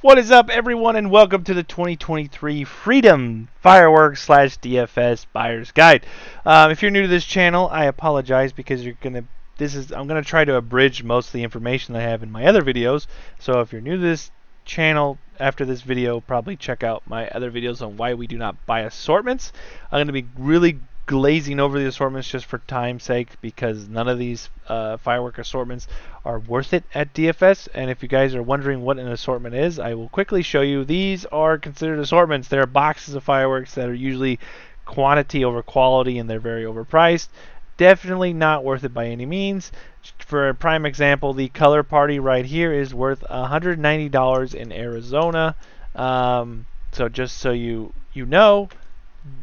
What is up, everyone, and welcome to the 2023 Freedom Fireworks / DFS Buyer's Guide. If you're new to this channel, I apologize because I'm gonna try to abridge most of the information I have in my other videos. So if you're new to this channel, after this video, probably check out my other videos on why we do not buy assortments. I'm gonna be really glazing over the assortments just for time's sake because none of these firework assortments are worth it at DFS. And if you guys are wondering what an assortment is, I will quickly show you. These are considered assortments. They're boxes of fireworks that are usually quantity over quality, and they're very overpriced. Definitely not worth it by any means. For a prime example, the color party right here is worth $190 in Arizona. So just so you know,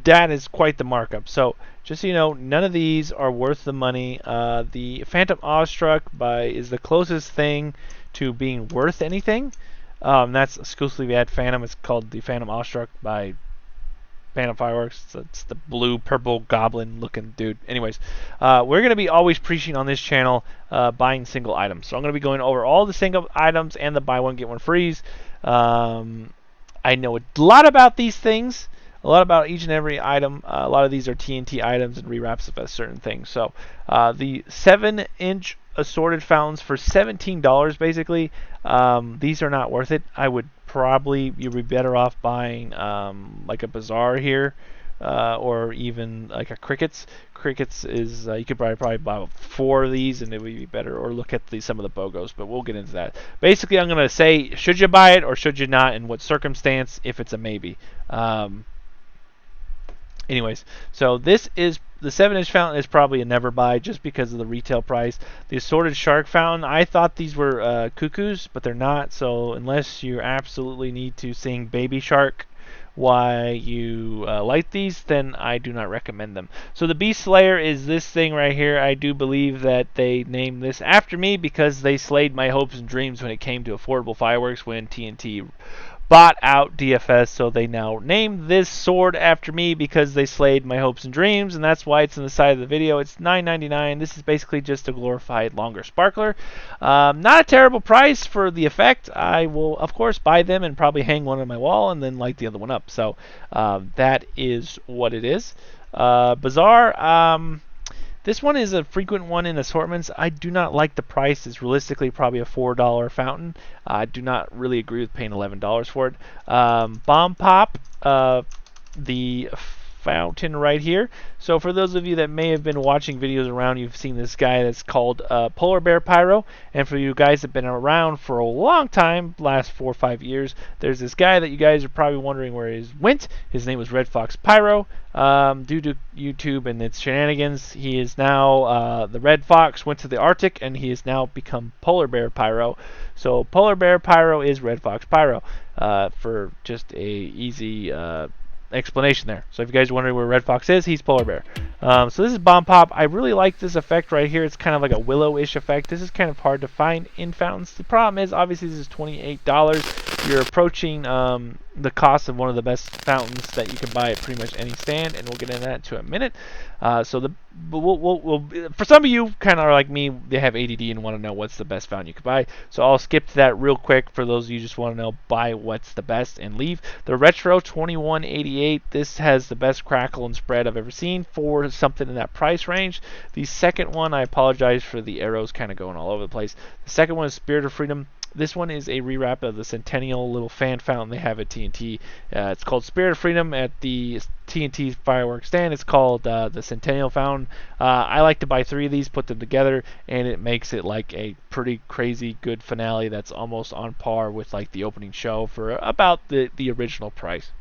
that is quite the markup. So just so you know, none of these are worth the money. The Phantom Awestruck is the closest thing to being worth anything. That's exclusively at Phantom. It's called the Phantom Awestruck by Phantom Fireworks. It's the blue purple goblin looking dude. Anyways, we're going to be always preaching on this channel buying single items. So I'm going to be going over all the single items and the buy one get one frees. I know a lot about these things. A lot about each and every item. A lot of these are TNT items and rewraps of a certain thing. So the 7-inch assorted fountains for $17 basically. These are not worth it. I would you'd be better off buying like a Bazaar here. Or even like a Crickets. Crickets is you could probably buy 4 of these and it would be better. Or look at some of the Bogos, but we'll get into that. Basically, I'm gonna say should you buy it or should you not, in what circumstance, if it's a maybe. Anyways, so this is the 7-inch fountain is probably a never buy just because of the retail price. The assorted shark fountain, I thought these were cuckoos, but they're not. So unless you absolutely need to sing Baby Shark while you light these, then I do not recommend them. So the Beast Slayer is this thing right here. I do believe that they named this after me because they slayed my hopes and dreams when it came to affordable fireworks when TNT bought out DFS, so they now named this sword after me because they slayed my hopes and dreams, and that's why it's on the side of the video. It's $9.99. This is basically just a glorified longer sparkler. Not a terrible price for the effect. I will, of course, buy them and probably hang one on my wall and then light the other one up. So that is what it is. Bazaar. This one is a frequent one in assortments. I do not like the price. It's realistically probably a $4 fountain. I do not really agree with paying $11 for it. Bomb Pop, the fountain right here. So for those of you that may have been watching videos around, you've seen this guy that's called Polar Bear Pyro. And for you guys that have been around for a long time, last 4 or 5 years, there's this guy that you guys are probably wondering where he went. His name was Red Fox Pyro. Due to YouTube and its shenanigans, he is now the Red Fox went to the Arctic and he has now become Polar Bear Pyro. So Polar Bear Pyro is Red Fox Pyro, for just a easy explanation there. So if you guys are wondering where Red Fox is, he's Polar Bear. So this is Bomb Pop. I really like this effect right here. It's kind of like a willow-ish effect. This is kind of hard to find in fountains. The problem is, obviously, this is $28. You're approaching the cost of one of the best fountains that you can buy at pretty much any stand, and we'll get into that in a minute. So we'll for some of you kind of are like me, they have ADD and want to know what's the best fountain you could buy. So I'll skip to that real quick. For those of you who just want to know, buy what's the best and leave. The Retro 2188. This has the best crackle and spread I've ever seen for something in that price range. The second one, I apologize for the arrows kind of going all over the place. The second one is Spirit of Freedom. This one is a rewrap of the Centennial little fan fountain they have at TNT. It's called Spirit of Freedom at the TNT fireworks stand. It's called the Centennial fountain. I like to buy 3 of these, put them together, and it makes it like a pretty crazy good finale that's almost on par with like the opening show for about the original price.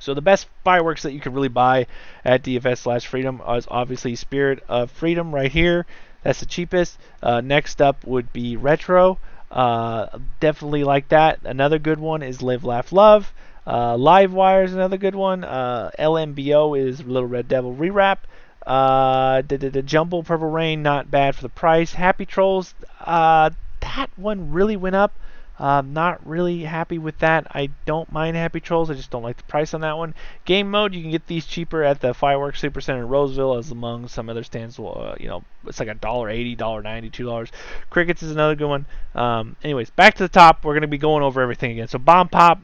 So the best fireworks that you can really buy at DFS / Freedom is obviously Spirit of Freedom right here. That's the cheapest. Next up would be Retro. Definitely like that. Another good one is Live, Laugh, Love. Live Wire is another good one. LMBO is Little Red Devil Rewrap. The Jumble Purple Rain, not bad for the price. Happy Trolls, that one really went up. Not really happy with that. I don't mind Happy Trolls. I just don't like the price on that one. Game mode, you can get these cheaper at the Fireworks Super Center in Roseville, as among some other stands. It's like $1.80, $1.90, $2. Crickets is another good one. Anyways, back to the top. We're going to be going over everything again. So Bomb Pop,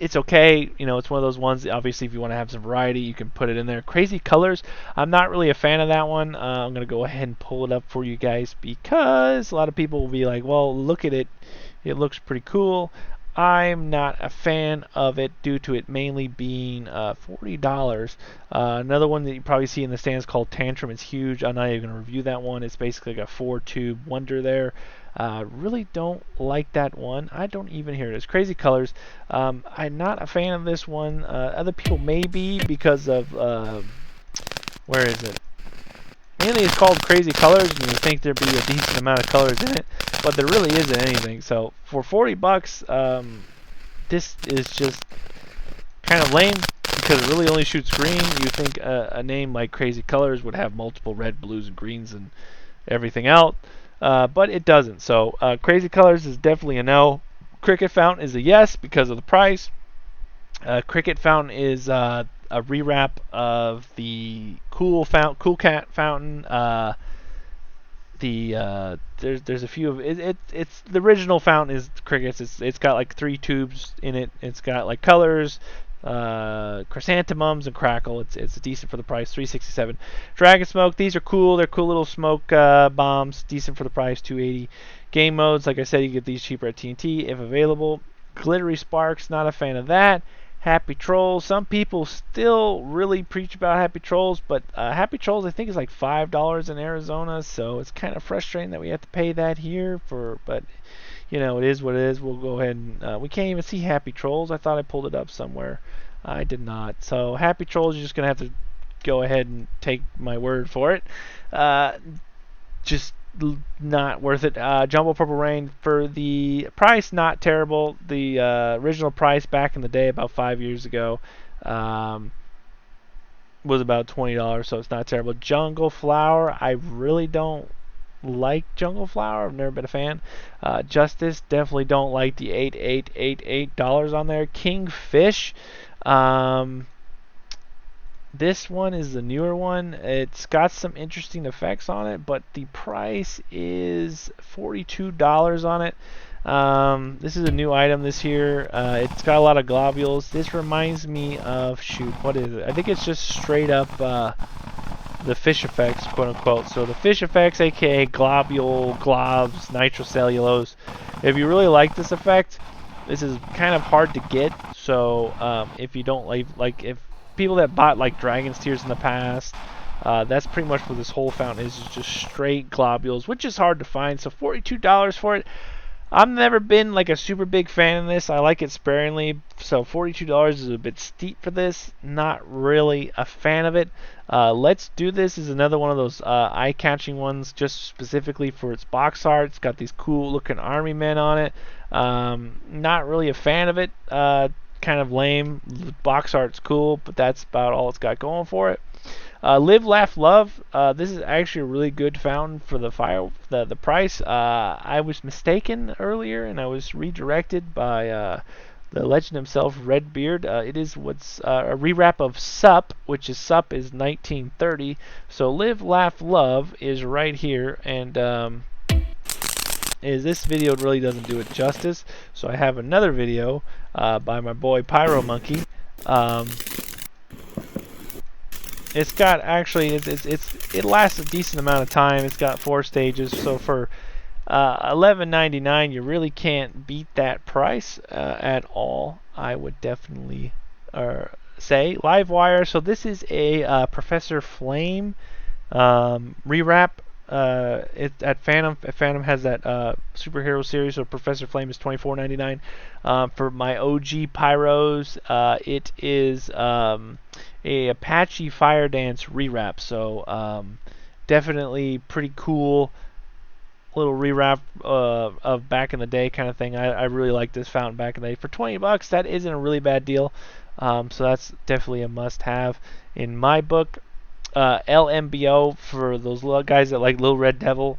it's okay. It's one of those ones. Obviously, if you want to have some variety, you can put it in there. Crazy Colors, I'm not really a fan of that one. I'm going to go ahead and pull it up for you guys because a lot of people will be like, well, look at it. It looks pretty cool. I'm not a fan of it due to it mainly being $40. Another one that you probably see in the stands called Tantrum. It's huge. I'm not even going to review that one. It's basically like a 4-tube wonder there. Really don't like that one. I don't even hear it. It's Crazy Colors. I'm not a fan of this one. Other people may be because of where is it? Mainly it's called Crazy Colors, and you think there'd be a decent amount of colors in it, but there really isn't anything. So for $40, this is just kind of lame because it really only shoots green. You think a name like Crazy Colors would have multiple red, blues, and greens and everything else, but it doesn't. So Crazy Colors is definitely a no. Cricket Fountain is a yes because of the price. Cricket Fountain is a rewrap of the Cool Cat Fountain. There's a few of it's the original fountain is crickets. It's got like 3 tubes in it. It's got like colors, chrysanthemums and crackle. It's decent for the price, $3.67. Dragon Smoke, these are cool. They're cool little smoke bombs, decent for the price, $2.80. Game modes, like I said, you get these cheaper at TNT if available. Glittery Sparks, not a fan of that. Happy Trolls, some people still really preach about Happy Trolls, but Happy Trolls I think is like $5 in Arizona, so it's kind of frustrating that we have to pay that here but it is what it is. We'll go ahead and we can't even see Happy Trolls. I thought I pulled it up somewhere. I did not. So Happy Trolls, you're just gonna have to go ahead and take my word for it. Just not worth it. Jumbo Purple Rain, for the price, not terrible. The original price back in the day, about 5 years ago, was about $20, so it's not terrible. Jungle Flower, I really don't like Jungle Flower. I've never been a fan. Justice, definitely don't like the $8 on there. Kingfish, this one is the newer one. It's got some interesting effects on it, but the price is $42 on it. This is a new item this year. It's got a lot of globules. This reminds me of, shoot, what is it? I think it's just straight up the fish effects, quote unquote. So the fish effects, aka globule, globs, nitrocellulose. If you really like this effect, this is kind of hard to get. So if you don't like if people that bought like Dragon's Tears in the past, that's pretty much what this whole fountain is just straight globules, which is hard to find. So $42 for it. I've never been like a super big fan of this. I like it sparingly, so $42 is a bit steep for this. Not really a fan of it. Let's Do This is another one of those eye-catching ones, just specifically for its box art. It's got these cool looking army men on it. Not really a fan of it. Kind of lame. The box art's cool, but that's about all it's got going for it. Live, Laugh, Love. This is actually a really good fountain for the price. I was mistaken earlier, and I was redirected by the legend himself, Redbeard. It is what's a rewrap of Sup, which is Sup is 1930. So Live, Laugh, Love is right here, and this video really doesn't do it justice. So I have another video by my boy Pyro Monkey. It's got actually it lasts a decent amount of time. It's got 4 stages, so for $11.99 you really can't beat that price at all. I would definitely say Livewire. So this is a Professor Flame rewrap. It's at Phantom. Phantom has that superhero series, so Professor Flame is $24.99. For my OG Pyros, it is a Apache Fire Dance rewrap. So definitely pretty cool little rewrap of back in the day kind of thing. I really like this fountain back in the day. For $20, that isn't a really bad deal. So that's definitely a must-have in my book. LMBO for those little guys that like Little Red Devil.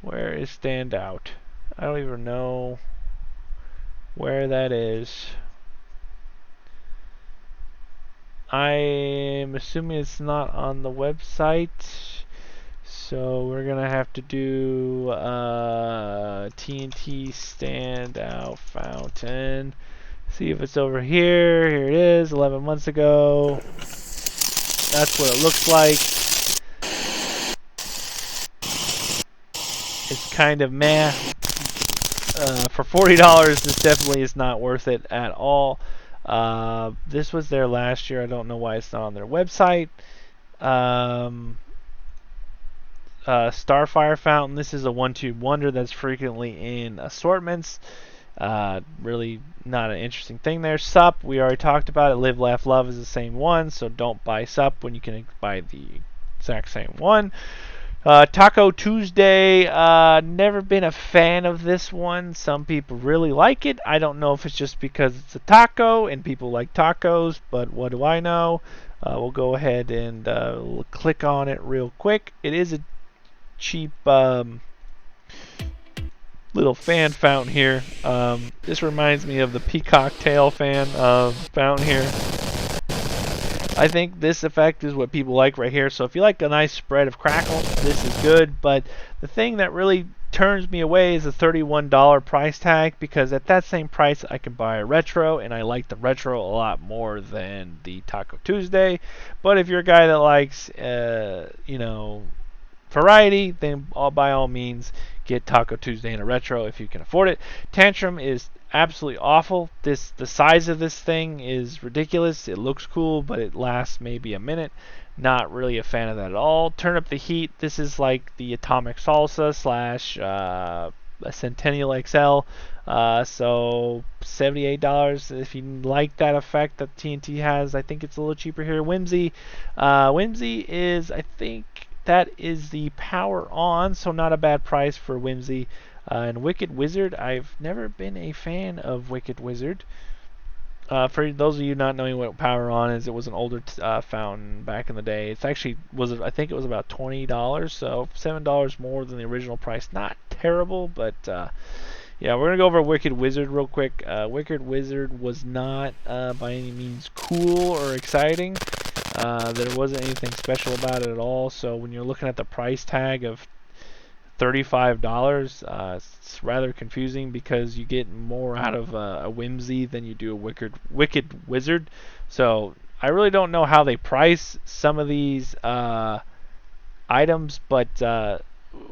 Where is standout? I don't even know where that is. I'm assuming it's not on the website. So we're gonna have to do TNT standout fountain. See if it's over here. Here it is, 11 months ago. That's what it looks like. It's kind of meh. For $40, this definitely is not worth it at all. This was there last year. I don't know why it's not on their website. Starfire fountain. This is a one-tube wonder that's frequently in assortments. Really not an interesting thing there. Sup, we already talked about it. Live, laugh, love is the same one, so don't buy Sup when you can buy the exact same one. Taco Tuesday, never been a fan of this one. Some people really like it. I don't know if it's just because it's a taco and people like tacos, but what do I know? We'll go ahead and click on it real quick. It is a cheap little fan fountain here. This reminds me of the peacock tail fan fountain here. I think this effect is what people like right here. So if you like a nice spread of crackle, this is good. But the thing that really turns me away is a $31 price tag, because at that same price I can buy a retro, and I like the retro a lot more than the Taco Tuesday. But if you're a guy that likes, you know, variety, then by all means get Taco Tuesday in a retro if you can afford it. Tantrum is absolutely awful. The size of this thing is ridiculous. It looks cool, but it lasts maybe a minute. Not really a fan of that at all. Turn up the heat. This is like the Atomic Salsa slash a Centennial XL. So $78 if you like that effect that TNT has. I think it's a little cheaper here. Whimsy. Whimsy is, I think, that is the power on, so not a bad price for Whimsy. And Wicked Wizard, I've never been a fan of Wicked Wizard. For those of you not knowing what power on is, it was an older fountain back in the day. It's actually I think it was about $20, so $7 more than the original price. Not terrible, but yeah, we're gonna go over Wicked Wizard real quick. Wicked Wizard was not by any means cool or exciting. There wasn't anything special about it at all. So when you're looking at the price tag of $35, it's rather confusing, because you get more out of a Whimsy than you do a Wicked Wizard. So I really don't know how they price some of these items, but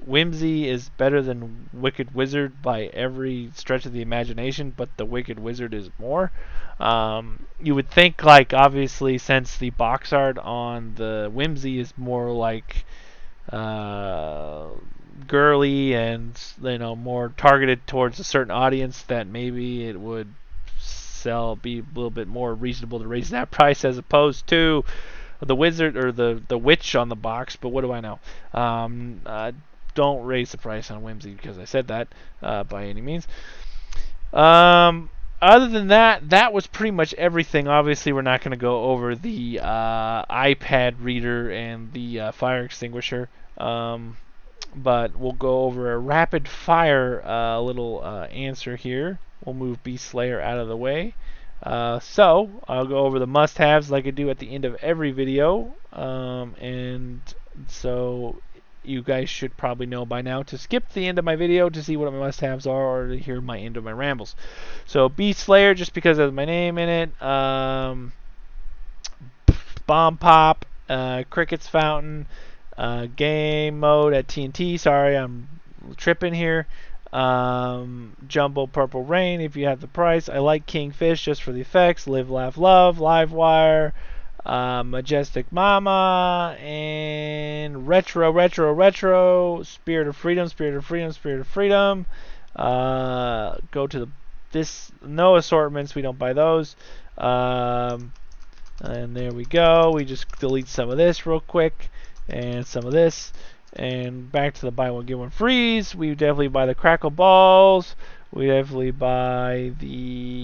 Whimsy is better than Wicked Wizard by every stretch of the imagination, but the Wicked Wizard is more. You would think, like, obviously, since the box art on the Whimsy is more like girly and, you know, more targeted towards a certain audience, that maybe it would be a little bit more reasonable to raise that price, as opposed to the wizard or the witch on the box. But what do I know? Don't raise the price on Whimsy because I said that by any means. Other than that, that was pretty much everything. Obviously, we're not going to go over the iPad reader and the fire extinguisher, but we'll go over a rapid fire little answer here. We'll move Beast Slayer out of the way. So I'll go over the must-haves like I do at the end of every video, and so you guys should probably know by now to skip the end of my video to see what my must-haves are, or to hear my end of my rambles. So Beast Slayer, just because of my name in it. Bomb Pop, Cricket's Fountain, game mode at TNT. Sorry, I'm tripping here. Jumbo Purple Rain, if you have the price. I like Kingfish just for the effects. Live, Laugh, Love, Livewire, Majestic Mama, and Retro, Spirit of Freedom. Go to no assortments, we don't buy those. And there we go. We just delete some of this real quick, and some of this, and back to the buy one get one freeze. We definitely buy the Crackle Balls. We definitely buy the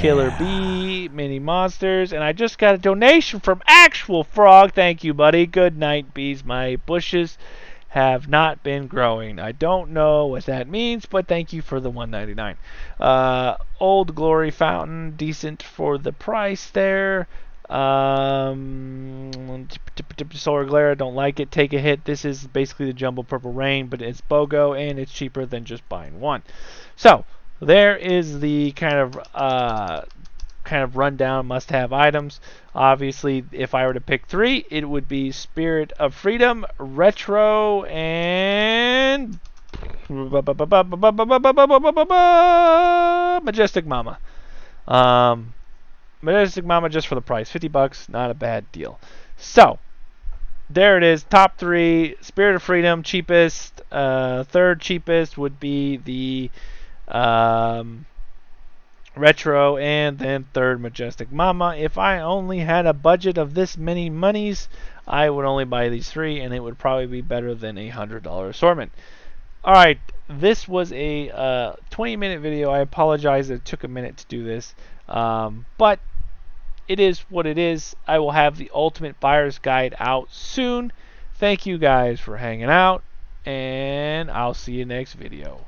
Killer Bee Mini Monsters. And I just got a donation from Actual Frog. Thank you, buddy. Good night, bees. My bushes have not been growing. I don't know what that means, but thank you for the $1.99. Old Glory Fountain, decent for the price there. Solar Glare, don't like it. Take a hit. This is basically the Jumbo Purple Rain, but it's BOGO and it's cheaper than just buying one. So there is the kind of rundown must-have items. Obviously, if I were to pick three, it would be Spirit of Freedom, Retro, and Majestic Mama. Majestic Mama just for the price, $50, not a bad deal. So there it is, top three. Spirit of Freedom, cheapest. Third cheapest would be the Retro, and then third Majestic Mama. If I only had a budget of this many monies, I would only buy these three, and it would probably be better than a $100 assortment. Alright, this was a 20-minute video. I apologize that it took a minute to do this, but it is what it is. I will have the Ultimate Buyer's Guide out soon. Thank you guys for hanging out, and I'll see you next video.